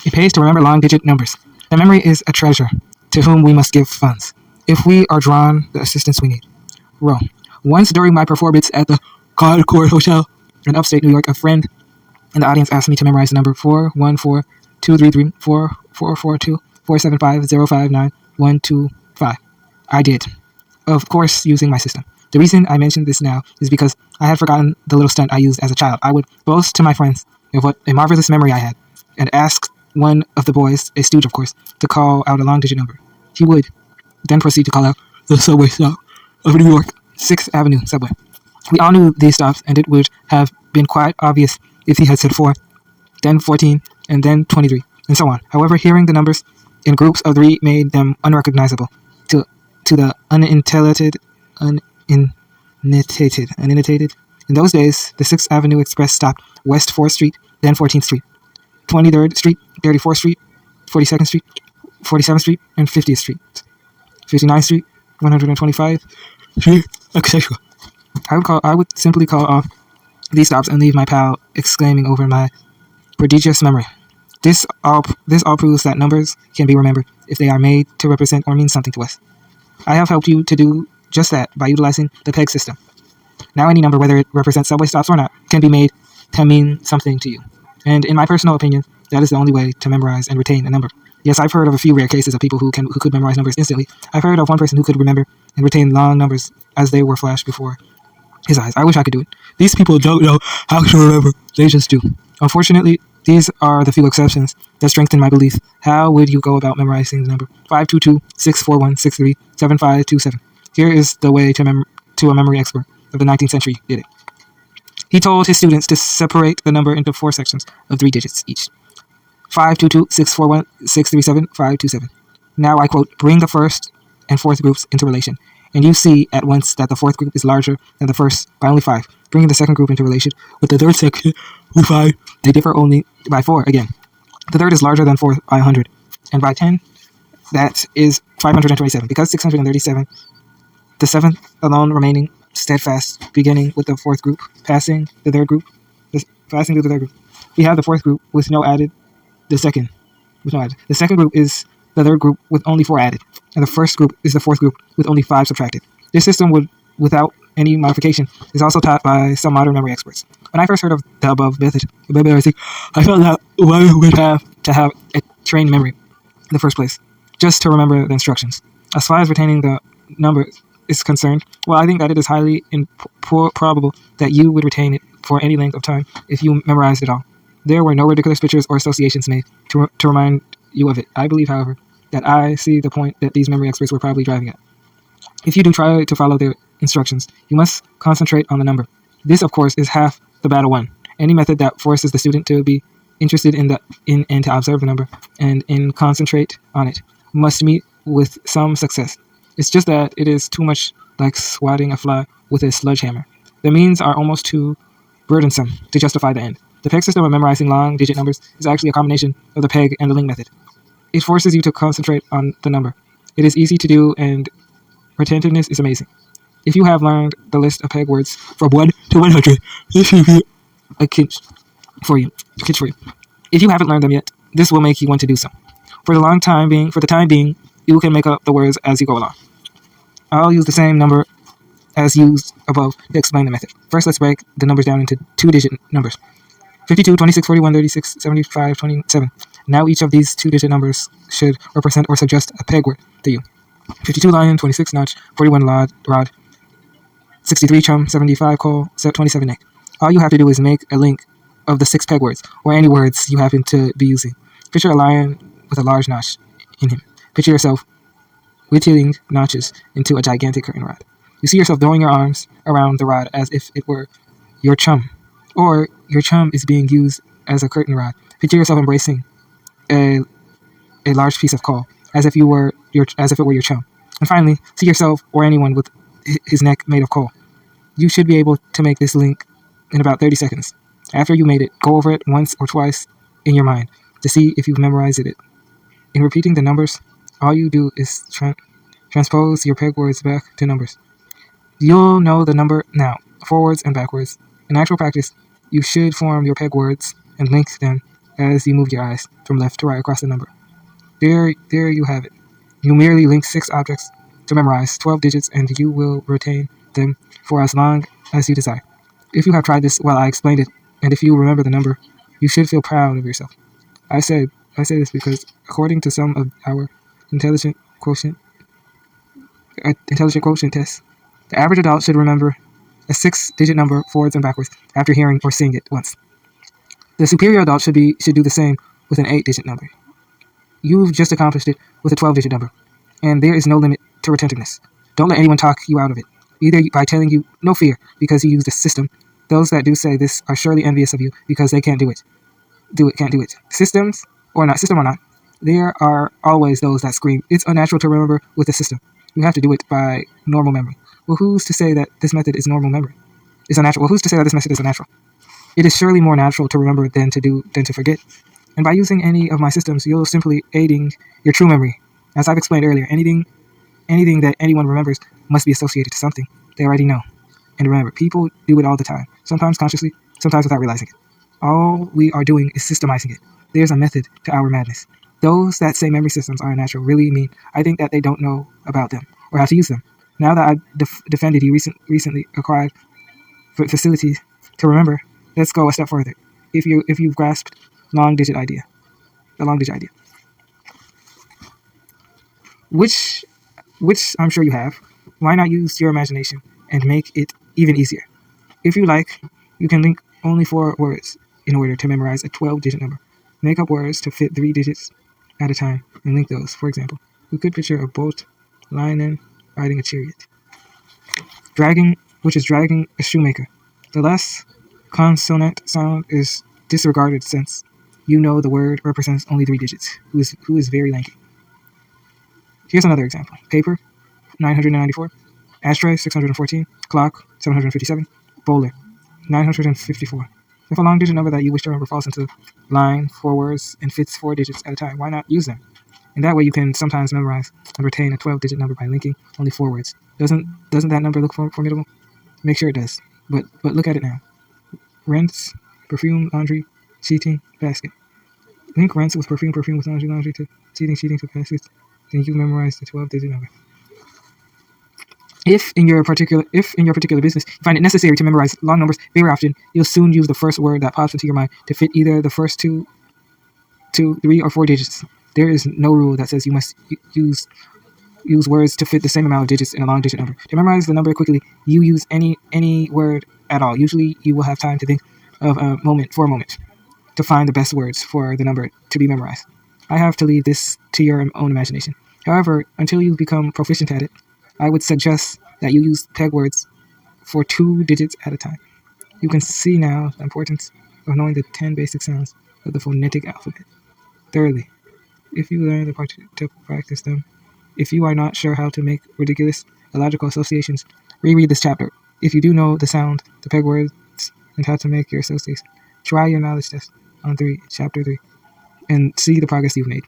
It pays to remember long-digit numbers. The memory is a treasure to whom we must give funds, if we are drawn the assistance we need. Row. Once during my performance at the Concord Hotel in upstate New York, a friend in the audience asked me to memorize the number 414-233-4442-475-059-125. I did, of course, using my system. The reason I mention this now is because I had forgotten the little stunt I used as a child. I would boast to my friends of what a marvelous memory I had, and ask one of the boys, a stooge of course, to call out a long-digit number. He would then proceed to call out the subway stop of New York, 6th Avenue subway. We all knew these stops, and it would have been quite obvious if he had said 4, then 14, and then 23, and so on. However, hearing the numbers in groups of 3 made them unrecognizable to the uninitiated. In those days, the 6th Avenue Express stopped West 4th Street, then 14th Street, 23rd Street, 34th Street, 42nd Street, 47th Street, and 50th Street, 59th Street, 125th Street, etc. I would simply call off these stops and leave my pal exclaiming over my prodigious memory. This all proves that numbers can be remembered if they are made to represent or mean something to us. I have helped you to do just that by utilizing the PEG system. Now any number, whether it represents subway stops or not, can be made to mean something to you. And in my personal opinion, that is the only way to memorize and retain a number. Yes, I've heard of a few rare cases of people who could memorize numbers instantly. I've heard of one person who could remember and retain long numbers as they were flashed before his eyes. I wish I could do it. These people don't know how to remember. They just do. Unfortunately, these are the few exceptions that strengthen my belief. How would you go about memorizing the number 522-641-63-7527? Here is the way to a memory expert of the 19th century did it. He told his students to separate the number into 4 sections of 3 digits each. 522-641-637-527. Now I quote, "Bring the first and fourth groups into relation, and you see at once that the fourth group is larger than the first by only 5. Bringing the second group into relation with the third section, we find they differ only by 4 again. The third is larger than 4 by 100, and by 10, that is 527. Because 637, the seventh alone remaining steadfast, beginning with the fourth group, passing the third group, passing through the third group. We have the fourth group with no added, the second with no added. The second group is the third group with only 4 added, and the first group is the fourth group with only 5 subtracted. This system would, without any modification, is also taught by some modern memory experts. When I first heard of the above method of memorizing, I felt that one would have to have a trained memory in the first place, just to remember the instructions. As far as retaining the number is concerned, well, I think that it is highly probable that you would retain it for any length of time if you memorized it all. There were no ridiculous pictures or associations made to remind you of it. I believe, however, that I see the point that these memory experts were probably driving at. If you do try to follow their instructions, you must concentrate on the number. This, of course, is half the battle won. Any method that forces the student to be interested in and to observe the number and concentrate on it must meet with some success. It's just that it is too much like swatting a fly with a sledgehammer. The means are almost too burdensome to justify the end. The PEG system of memorizing long-digit numbers is actually a combination of the PEG and the Ling method. It forces you to concentrate on the number. It is easy to do, and retentiveness is amazing. If you have learned the list of PEG words from 1 to 100, this should be a kitch for you. If you haven't learned them yet, this will make you want to do so. For the time being, you can make up the words as you go along. I'll use the same number as used above to explain the method. First, let's break the numbers down into 2-digit numbers. 52, 26, 41, 36, 75, 27. Now each of these 2-digit numbers should represent or suggest a PEG word to you. 52 lion, 26 notch, 41 rod, 63 chum, 75 coal, 27 neck. All you have to do is make a link of the 6 PEG words, or any words you happen to be using. Picture a lion with a large notch in him. Picture yourself whittling notches into a gigantic curtain rod. You see yourself throwing your arms around the rod as if it were your chum, or your chum is being used as a curtain rod. Picture yourself embracing a large piece of coal, as if it were your chum. And finally, see yourself or anyone with his neck made of coal. You should be able to make this link in about 30 seconds. After you made it, go over it once or twice in your mind to see if you've memorized it. In repeating the numbers, all you do is transpose your PEG words back to numbers. You'll know the number now, forwards and backwards. In actual practice, you should form your PEG words and link them as you move your eyes from left to right across the number. There you have it. You merely link 6 objects to memorize 12 digits, and you will retain them for as long as you desire. If you have tried this while I explained it, and if you remember the number, you should feel proud of yourself. I say this because according to some of our intelligent quotient tests, the average adult should remember a 6-digit number forwards and backwards after hearing or seeing it once. The superior adult should do the same with an 8-digit number. You've just accomplished it with a 12-digit number, and there is no limit to retentiveness. Don't let anyone talk you out of it, either by telling you no fear because you use the system. Those that do say this are surely envious of you because they can't do it. Can't do it. System or not, there are always those that scream, it's unnatural to remember with the system. You have to do it by normal memory. Well, who's to say that this method is normal memory? It's unnatural. Well, who's to say that this method is unnatural? It is surely more natural to remember than to forget. And by using any of my systems, you're simply aiding your true memory. As I've explained earlier, anything that anyone remembers must be associated to something they already know. And remember, people do it all the time, sometimes consciously, sometimes without realizing it. All we are doing is systemizing it. There's a method to our madness. Those that say memory systems are unnatural really mean I think that they don't know about them or how to use them. Now that I've defended you recently acquired facilities to remember, let's go a step further. If you've grasped the long digit idea, which I'm sure you have, why not use your imagination and make it even easier? If you like, you can link only 4 words in order to memorize a 12-digit number. Make up words to fit 3 digits at a time and link those. For example, we could picture a boat, lion riding a chariot. Dragging a shoemaker. The last consonant sound is disregarded since you know the word represents only 3 digits, who is very lanky. Here's another example. Paper, 994. Ashtray, 614. Clock, 757. Bowler, 954. If a long digit number that you wish to remember falls into line, 4 words, and fits 4 digits at a time, why not use them? And that way you can sometimes memorize and retain a 12-digit number by linking only 4 words. Doesn't that number look formidable? Make sure it does. But look at it now. Rinse, perfume, laundry, sheeting, basket. Link rinse with perfume with laundry to sheeting to baskets. Then you memorize the 12-digit number. If in your particular business you find it necessary to memorize long numbers very often, you'll soon use the first word that pops into your mind to fit either the first 2, 3, or 4 digits. There is no rule that says you must use words to fit the same amount of digits in a long digit number. To memorize the number quickly, you use any word at all. Usually you will have time to think of a moment to find the best words for the number to be memorized. I have to leave this to your own imagination. However, until you become proficient at it, I would suggest that you use peg words for 2 digits at a time. You can see now the importance of knowing the 10 basic sounds of the phonetic alphabet. Thirdly, if you learn to practice them, if you are not sure how to make ridiculous illogical associations, reread this chapter. If you do know the sound, the peg words, and how to make your associations, try your knowledge test on chapter 3, and see the progress you've made.